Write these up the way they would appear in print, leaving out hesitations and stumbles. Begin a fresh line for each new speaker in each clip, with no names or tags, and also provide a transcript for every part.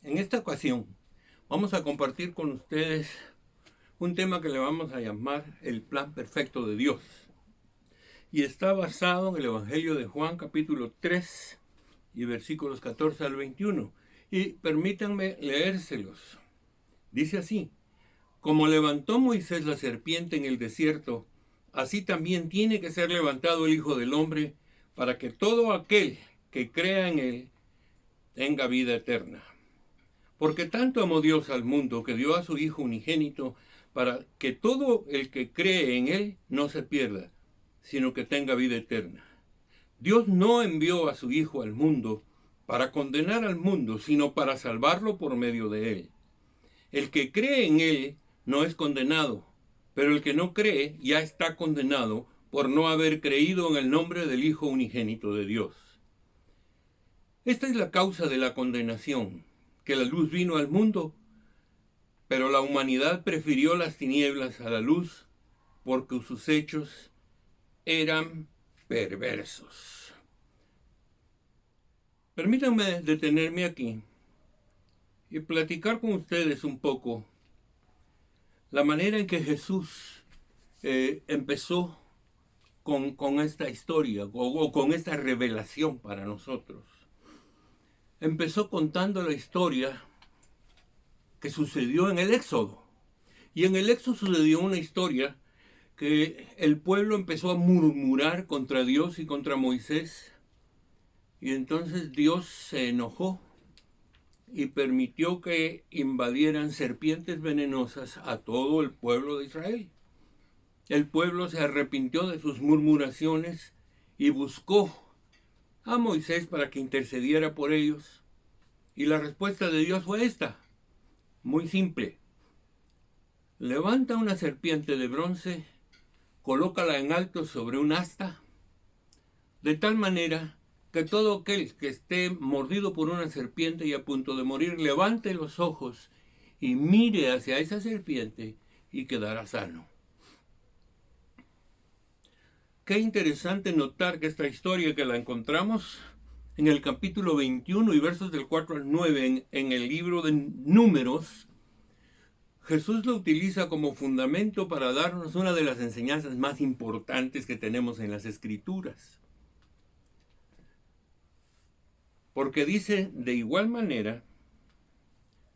En esta ocasión vamos a compartir con ustedes un tema que le vamos a llamar el plan perfecto de Dios. Y está basado en el Evangelio de Juan capítulo 3 y versículos 14 al 21. Y permítanme leérselos. Dice así: como levantó Moisés la serpiente en el desierto, así también tiene que ser levantado el Hijo del Hombre, para que todo aquel que crea en él tenga vida eterna. Porque tanto amó Dios al mundo que dio a su Hijo unigénito, para que todo el que cree en él no se pierda, sino que tenga vida eterna. Dios no envió a su Hijo al mundo para condenar al mundo, sino para salvarlo por medio de él. El que cree en él no es condenado, pero el que no cree ya está condenado por no haber creído en el nombre del Hijo unigénito de Dios. Esta es la causa de la condenación, que la luz vino al mundo, pero la humanidad prefirió las tinieblas a la luz, porque sus hechos eran perversos. Permítanme detenerme aquí y platicar con ustedes un poco la manera en que Jesús empezó con esta historia o con esta revelación para nosotros. Empezó contando la historia que sucedió en el Éxodo. Y en el Éxodo sucedió una historia que el pueblo empezó a murmurar contra Dios y contra Moisés. Y entonces Dios se enojó y permitió que invadieran serpientes venenosas a todo el pueblo de Israel. El pueblo se arrepintió de sus murmuraciones y buscó a Moisés para que intercediera por ellos. Y la respuesta de Dios fue esta, muy simple: levanta una serpiente de bronce, colócala en alto sobre un asta, de tal manera que todo aquel que esté mordido por una serpiente y a punto de morir, levante los ojos y mire hacia esa serpiente y quedará sano. Qué interesante notar que esta historia, que la encontramos en el capítulo 21 y versos del 4 al 9 en el libro de Números, Jesús lo utiliza como fundamento para darnos una de las enseñanzas más importantes que tenemos en las Escrituras. Porque dice, de igual manera,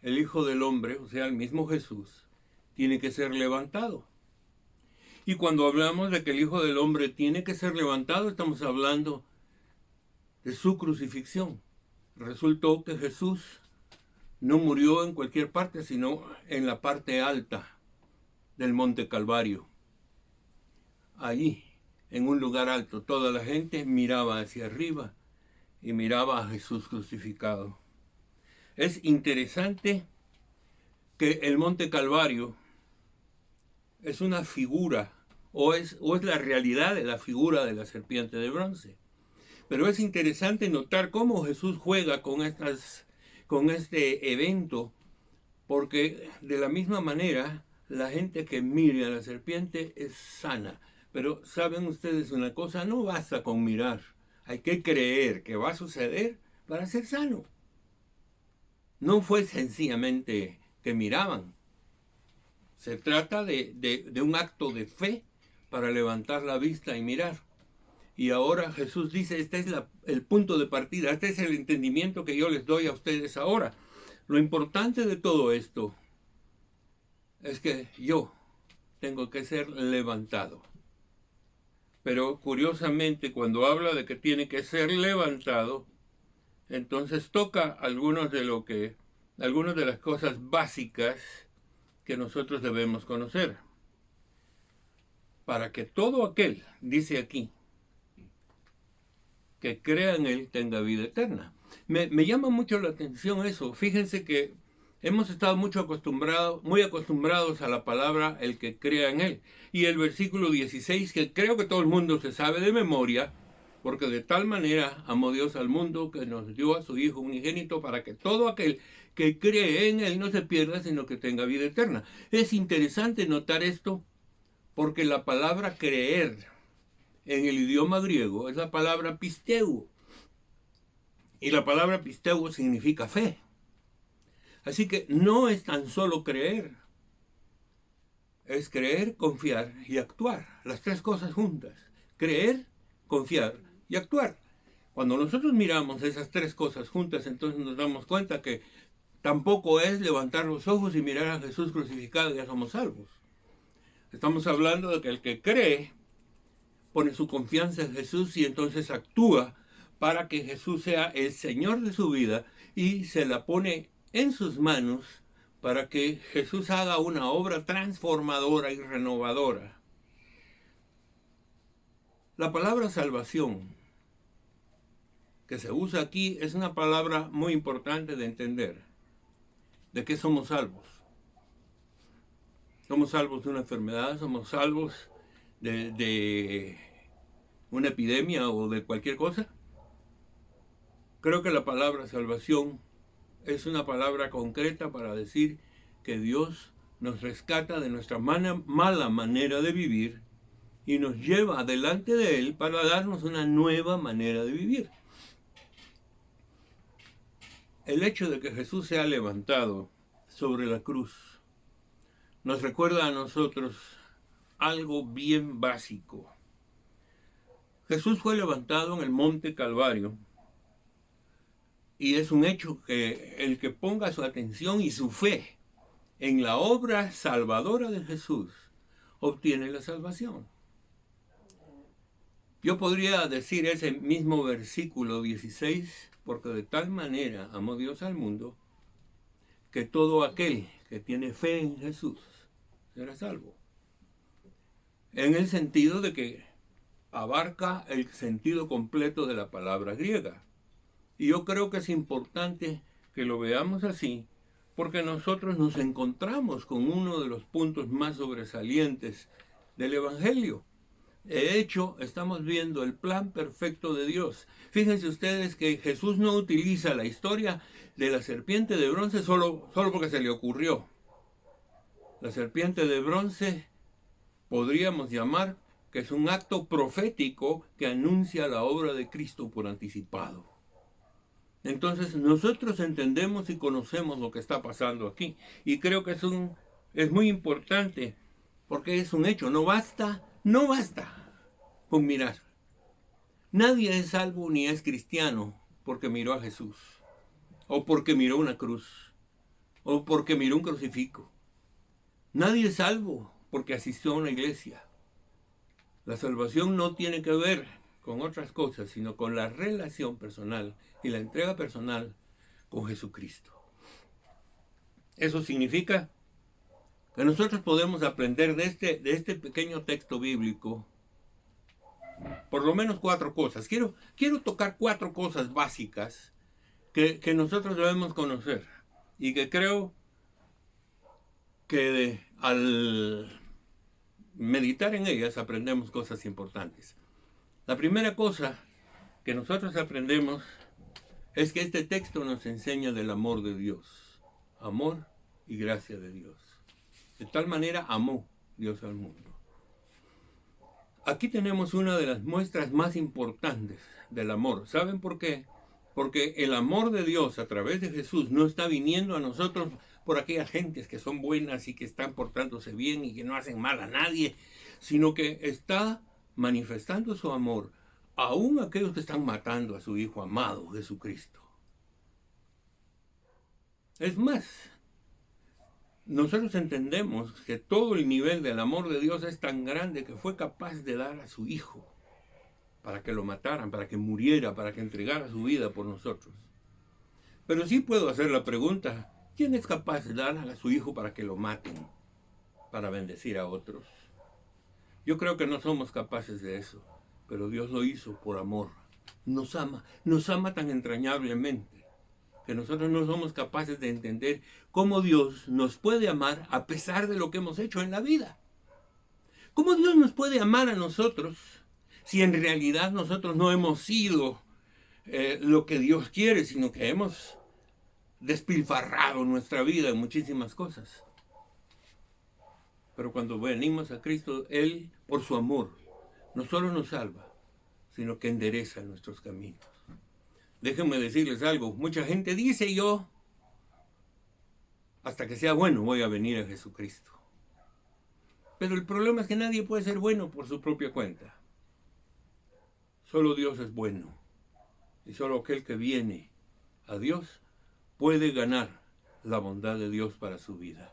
el Hijo del Hombre, o sea, el mismo Jesús, tiene que ser levantado. Y cuando hablamos de que el Hijo del Hombre tiene que ser levantado, estamos hablando de su crucifixión. Resultó que Jesús no murió en cualquier parte, sino en la parte alta del Monte Calvario. Allí, en un lugar alto, toda la gente miraba hacia arriba y miraba a Jesús crucificado. Es interesante que el Monte Calvario es una figura, o es la realidad de la figura de la serpiente de bronce. Pero es interesante notar cómo Jesús juega con este evento, porque de la misma manera la gente que mire a la serpiente es sana. Pero saben ustedes una cosa, no basta con mirar, hay que creer que va a suceder para ser sano. No fue sencillamente que miraban, se trata de un acto de fe para levantar la vista y mirar. Y ahora Jesús dice, este es el punto de partida, este es el entendimiento que yo les doy a ustedes ahora. Lo importante de todo esto es que yo tengo que ser levantado. Pero curiosamente, cuando habla de que tiene que ser levantado, entonces toca algunas de las cosas básicas que nosotros debemos conocer. Para que todo aquel, dice aquí, que crea en él tenga vida eterna. Me llama mucho la atención eso. Fíjense que hemos estado muy acostumbrados a la palabra el que crea en él. Y el versículo 16, que creo que todo el mundo se sabe de memoria, porque de tal manera amó Dios al mundo que nos dio a su Hijo unigénito para que todo aquel que cree en él no se pierda, sino que tenga vida eterna. Es interesante notar esto, porque la palabra creer en el idioma griego es la palabra pisteuo. Y la palabra pisteuo significa fe. Así que no es tan solo creer, es creer, confiar y actuar. Las tres cosas juntas. Creer, confiar y actuar. Cuando nosotros miramos esas tres cosas juntas, entonces nos damos cuenta que tampoco es levantar los ojos y mirar a Jesús crucificado y ya somos salvos. Estamos hablando de que el que cree pone su confianza en Jesús y entonces actúa para que Jesús sea el Señor de su vida y se la pone en sus manos para que Jesús haga una obra transformadora y renovadora. La palabra salvación que se usa aquí es una palabra muy importante de entender. ¿De qué somos salvos? Somos salvos de una enfermedad, somos salvos de una epidemia o de cualquier cosa. Creo que la palabra salvación es una palabra concreta para decir que Dios nos rescata de nuestra mala manera de vivir y nos lleva delante de Él para darnos una nueva manera de vivir. El hecho de que Jesús sea levantado sobre la cruz nos recuerda a nosotros algo bien básico. Jesús fue levantado en el monte Calvario y es un hecho que el que ponga su atención y su fe en la obra salvadora de Jesús obtiene la salvación. Yo podría decir ese mismo versículo 16, porque de tal manera amó Dios al mundo que todo aquel que tiene fe en Jesús será salvo. En el sentido de que abarca el sentido completo de la palabra griega. Y yo creo que es importante que lo veamos así, porque nosotros nos encontramos con uno de los puntos más sobresalientes del Evangelio. De hecho, estamos viendo el plan perfecto de Dios. Fíjense ustedes que Jesús no utiliza la historia de la serpiente de bronce solo porque se le ocurrió. La serpiente de bronce podríamos llamar que es un acto profético que anuncia la obra de Cristo por anticipado. Entonces nosotros entendemos y conocemos lo que está pasando aquí. Y creo que es muy importante porque es un hecho. No basta con mirar. Nadie es salvo ni es cristiano porque miró a Jesús, o porque miró una cruz, o porque miró un crucifijo. Nadie es salvo porque asistió a una iglesia. La salvación no tiene que ver con otras cosas, sino con la relación personal y la entrega personal con Jesucristo. Eso significa que nosotros podemos aprender de este pequeño texto bíblico por lo menos 4 cosas. Quiero tocar 4 cosas básicas que nosotros debemos conocer y que creo que al meditar en ellas aprendemos cosas importantes. La primera cosa que nosotros aprendemos es que este texto nos enseña del amor de Dios, amor y gracia de Dios. De tal manera amó Dios al mundo. Aquí tenemos una de las muestras más importantes del amor. ¿Saben por qué? Porque el amor de Dios a través de Jesús no está viniendo a nosotros por aquellas gentes que son buenas y que están portándose bien y que no hacen mal a nadie, sino que está manifestando su amor aún a aquellos que están matando a su Hijo amado, Jesucristo. Es más, nosotros entendemos que todo el nivel del amor de Dios es tan grande que fue capaz de dar a su Hijo para que lo mataran, para que muriera, para que entregara su vida por nosotros. Pero sí puedo hacer la pregunta, ¿quién es capaz de dar a su Hijo para que lo maten, para bendecir a otros? Yo creo que no somos capaces de eso, pero Dios lo hizo por amor. Nos ama tan entrañablemente que nosotros no somos capaces de entender cómo Dios nos puede amar a pesar de lo que hemos hecho en la vida. ¿Cómo Dios nos puede amar a nosotros si en realidad nosotros no hemos sido lo que Dios quiere, sino que hemos despilfarrado nuestra vida en muchísimas cosas? Pero cuando venimos a Cristo, Él, por su amor, no solo nos salva, sino que endereza nuestros caminos. Déjenme decirles algo. Mucha gente dice, yo hasta que sea bueno voy a venir a Jesucristo. Pero el problema es que nadie puede ser bueno por su propia cuenta. Solo Dios es bueno. Y solo aquel que viene a Dios puede ganar la bondad de Dios para su vida.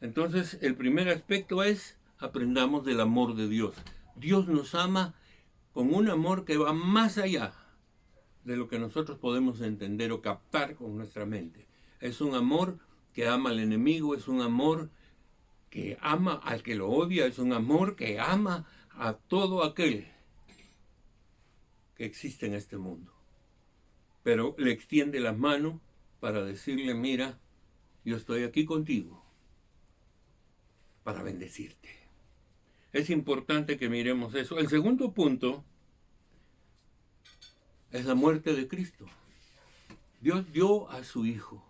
Entonces, el primer aspecto es aprendamos del amor de Dios. Dios nos ama con un amor que va más allá de lo que nosotros podemos entender o captar con nuestra mente. Es un amor que ama al enemigo, es un amor que ama al que lo odia, es un amor que ama a todo aquel que existe en este mundo. Pero le extiende la mano para decirle, mira, yo estoy aquí contigo para bendecirte. Es importante que miremos eso. El segundo punto es la muerte de Cristo. Dios dio a su Hijo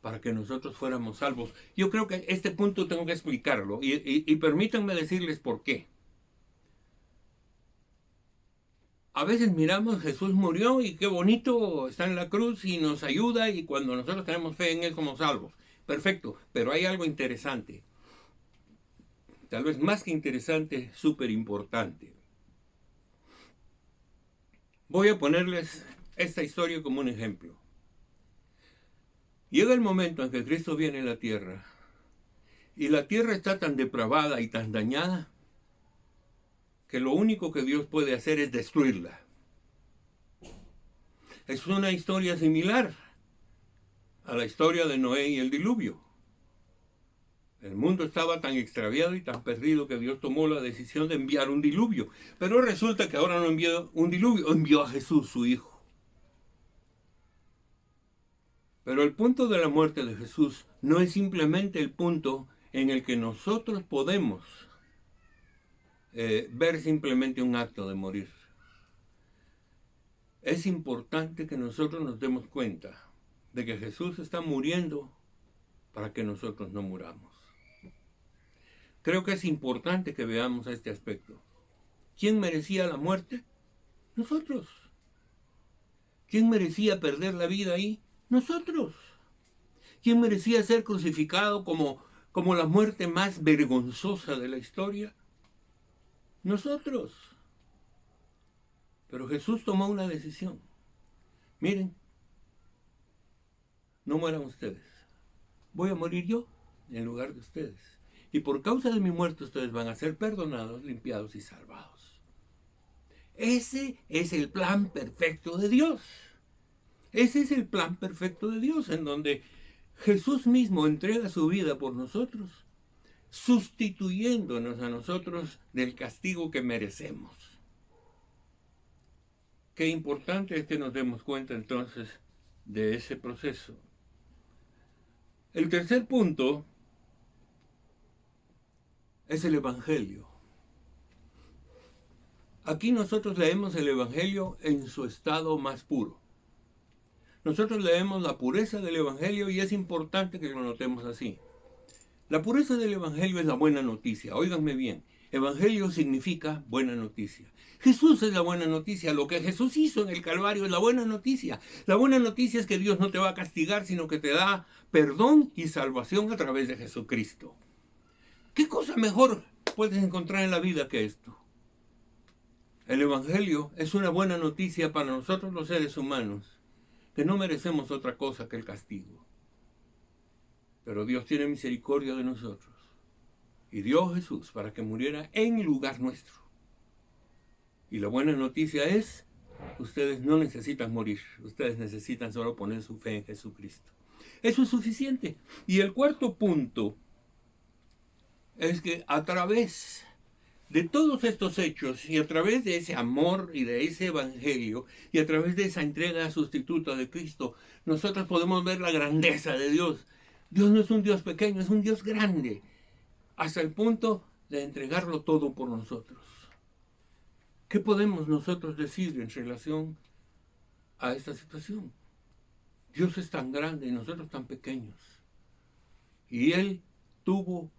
para que nosotros fuéramos salvos. Yo creo que este punto tengo que explicarlo y permítanme decirles por qué. A veces miramos, Jesús murió y qué bonito, está en la cruz y nos ayuda y cuando nosotros tenemos fe en Él somos salvos. Perfecto, pero hay algo interesante. Tal vez más que interesante, súper importante. Voy a ponerles esta historia como un ejemplo. Llega el momento en que Cristo viene a la tierra y la tierra está tan depravada y tan dañada que lo único que Dios puede hacer es destruirla. Es una historia similar a la historia de Noé y el diluvio. El mundo estaba tan extraviado y tan perdido que Dios tomó la decisión de enviar un diluvio. Pero resulta que ahora no envió un diluvio, envió a Jesús, su Hijo. Pero el punto de la muerte de Jesús no es simplemente el punto en el que nosotros podemos ver simplemente un acto de morir. Es importante que nosotros nos demos cuenta de que Jesús está muriendo para que nosotros no muramos. Creo que es importante que veamos este aspecto. ¿Quién merecía la muerte? Nosotros. ¿Quién merecía perder la vida ahí? Nosotros. ¿Quién merecía ser crucificado como la muerte más vergonzosa de la historia? Nosotros. Pero Jesús tomó una decisión. Miren, no mueran ustedes. Voy a morir yo en lugar de ustedes. Y por causa de mi muerte ustedes van a ser perdonados, limpiados y salvados. Ese es el plan perfecto de Dios. Ese es el plan perfecto de Dios, en donde Jesús mismo entrega su vida por nosotros, sustituyéndonos a nosotros del castigo que merecemos. Qué importante es que nos demos cuenta entonces de ese proceso. El tercer punto es el Evangelio. Aquí nosotros leemos el Evangelio en su estado más puro. Nosotros leemos la pureza del Evangelio y es importante que lo notemos así. La pureza del Evangelio es la buena noticia. Óiganme bien. Evangelio significa buena noticia. Jesús es la buena noticia. Lo que Jesús hizo en el Calvario es la buena noticia. La buena noticia es que Dios no te va a castigar, sino que te da perdón y salvación a través de Jesucristo. ¿Qué cosa mejor puedes encontrar en la vida que esto? El Evangelio es una buena noticia para nosotros los seres humanos, que no merecemos otra cosa que el castigo. Pero Dios tiene misericordia de nosotros y dio a Jesús para que muriera en lugar nuestro. Y la buena noticia es, ustedes no necesitan morir, ustedes necesitan solo poner su fe en Jesucristo. Eso es suficiente. Y el cuarto punto es que a través de todos estos hechos y a través de ese amor y de ese evangelio y a través de esa entrega sustituta de Cristo, nosotros podemos ver la grandeza de Dios. Dios no es un Dios pequeño, es un Dios grande, hasta el punto de entregarlo todo por nosotros. ¿Qué podemos nosotros decir en relación a esta situación? Dios es tan grande y nosotros tan pequeños. Y Él tuvo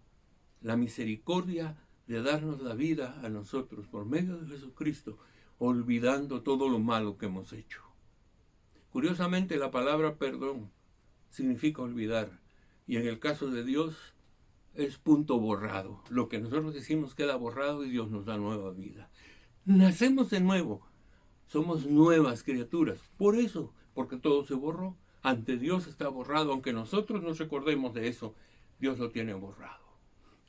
la misericordia de darnos la vida a nosotros por medio de Jesucristo, olvidando todo lo malo que hemos hecho. Curiosamente, la palabra perdón significa olvidar. y en el caso de Dios es punto borrado. Lo que nosotros hicimos queda borrado y Dios nos da nueva vida. Nacemos de nuevo, somos nuevas criaturas. Por eso, porque todo se borró. Ante Dios está borrado, aunque nosotros nos recordemos de eso, Dios lo tiene borrado.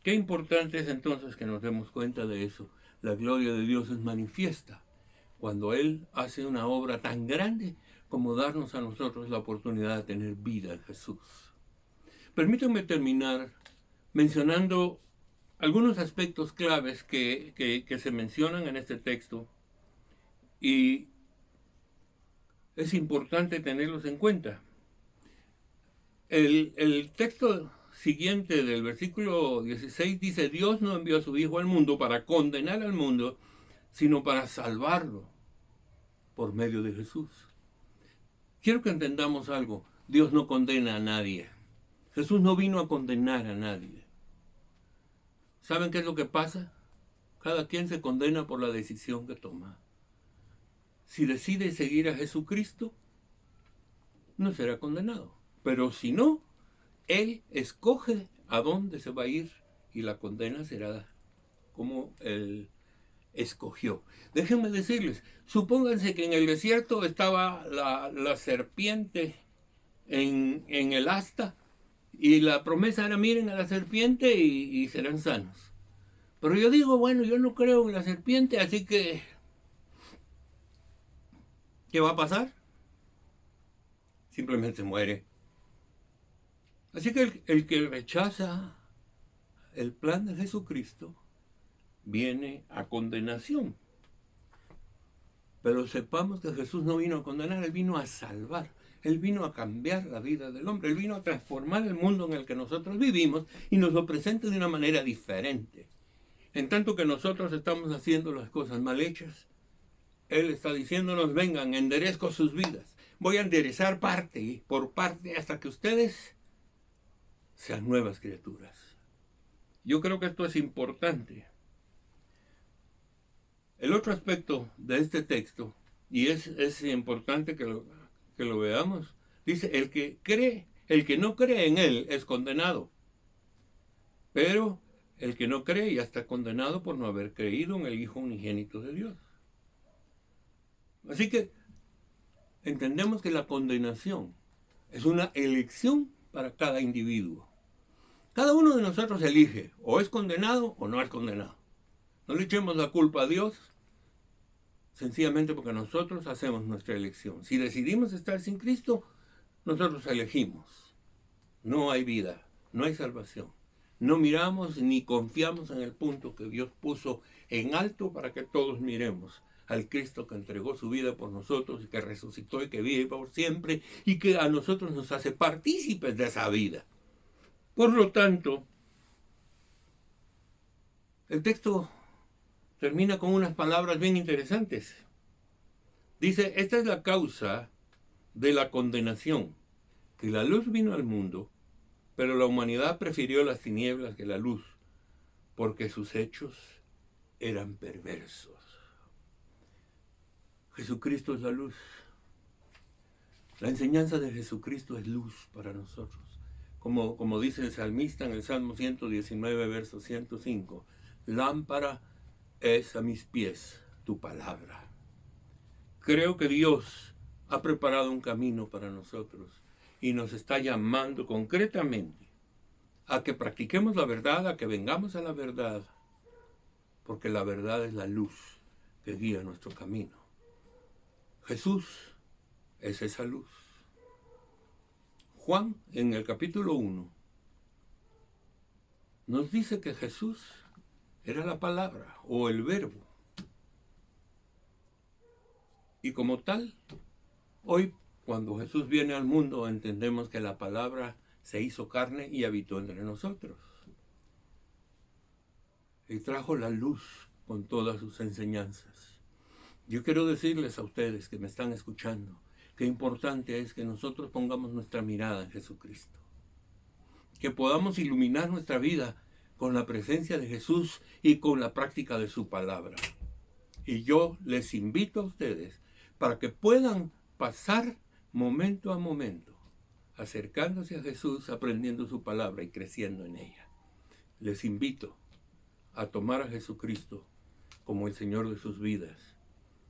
Qué importante es entonces que nos demos cuenta de eso. La gloria de Dios es manifiesta cuando Él hace una obra tan grande como darnos a nosotros la oportunidad de tener vida en Jesús. Permítanme terminar mencionando algunos aspectos claves que se mencionan en este texto y es importante tenerlos en cuenta. El texto siguiente del versículo 16 dice: Dios no envió a su Hijo al mundo para condenar al mundo, sino para salvarlo por medio de Jesús. Quiero que entendamos algo. Dios no condena a nadie. Jesús no vino a condenar a nadie. ¿Saben qué es lo que pasa? Cada quien se condena por la decisión que toma. Si decide seguir a Jesucristo, no será condenado. Pero si no, Él escoge a dónde se va a ir y la condena será como Él escogió. Déjenme decirles, supónganse que en el desierto estaba la serpiente en el asta y la promesa era: miren a la serpiente y serán sanos. Pero yo digo, bueno, yo no creo en la serpiente, así que ¿qué va a pasar? Simplemente muere. Así que el que rechaza el plan de Jesucristo viene a condenación. Pero sepamos que Jesús no vino a condenar, Él vino a salvar. Él vino a cambiar la vida del hombre. Él vino a transformar el mundo en el que nosotros vivimos y nos lo presenta de una manera diferente. En tanto que nosotros estamos haciendo las cosas mal hechas, Él está diciéndonos: vengan, enderezco sus vidas. Voy a enderezar parte por parte hasta que ustedes sean nuevas criaturas. Yo creo que esto es importante. El otro aspecto de este texto, y es importante que lo veamos, dice: el que no cree en Él es condenado. Pero el que no cree ya está condenado por no haber creído en el Hijo unigénito de Dios. Así que entendemos que la condenación es una elección para cada individuo. Cada uno de nosotros elige: o es condenado o no es condenado. No le echemos la culpa a Dios, sencillamente porque nosotros hacemos nuestra elección. Si decidimos estar sin Cristo, nosotros elegimos. No hay vida, no hay salvación. No miramos ni confiamos en el punto que Dios puso en alto para que todos miremos: al Cristo que entregó su vida por nosotros y que resucitó y que vive por siempre y que a nosotros nos hace partícipes de esa vida. Por lo tanto, el texto termina con unas palabras bien interesantes. Dice: esta es la causa de la condenación, que la luz vino al mundo, pero la humanidad prefirió las tinieblas que la luz, porque sus hechos eran perversos. Jesucristo es la luz. La enseñanza de Jesucristo es luz para nosotros. Como dice el salmista en el Salmo 119, verso 105, lámpara es a mis pies tu palabra. Creo que Dios ha preparado un camino para nosotros y nos está llamando concretamente a que practiquemos la verdad, a que vengamos a la verdad, porque la verdad es la luz que guía nuestro camino. Jesús es esa luz. Juan, en el capítulo 1, nos dice que Jesús era la palabra o el verbo. Y como tal, hoy cuando Jesús viene al mundo entendemos que la palabra se hizo carne y habitó entre nosotros. Y trajo la luz con todas sus enseñanzas. Yo quiero decirles a ustedes que me están escuchando, qué importante es que nosotros pongamos nuestra mirada en Jesucristo. Que podamos iluminar nuestra vida con la presencia de Jesús y con la práctica de su palabra. Y yo les invito a ustedes para que puedan pasar momento a momento acercándose a Jesús, aprendiendo su palabra y creciendo en ella. Les invito a tomar a Jesucristo como el Señor de sus vidas,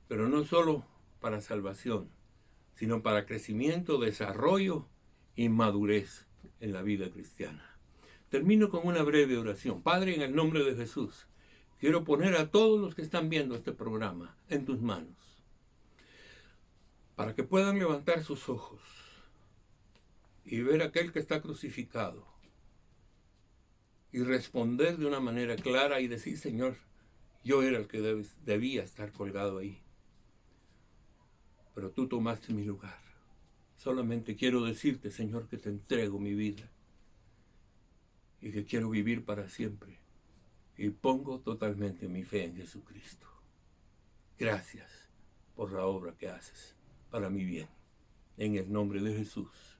pero no solo para salvación, sino para crecimiento, desarrollo y madurez en la vida cristiana. Termino con una breve oración. Padre, en el nombre de Jesús, quiero poner a todos los que están viendo este programa en tus manos, para que puedan levantar sus ojos y ver a aquel que está crucificado y responder de una manera clara y decir: Señor, yo era el que debía estar colgado ahí, pero tú tomaste mi lugar. Solamente quiero decirte, Señor, que te entrego mi vida y que quiero vivir para siempre, y pongo totalmente mi fe en Jesucristo. Gracias por la obra que haces para mi bien. En el nombre de Jesús.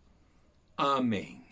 Amén.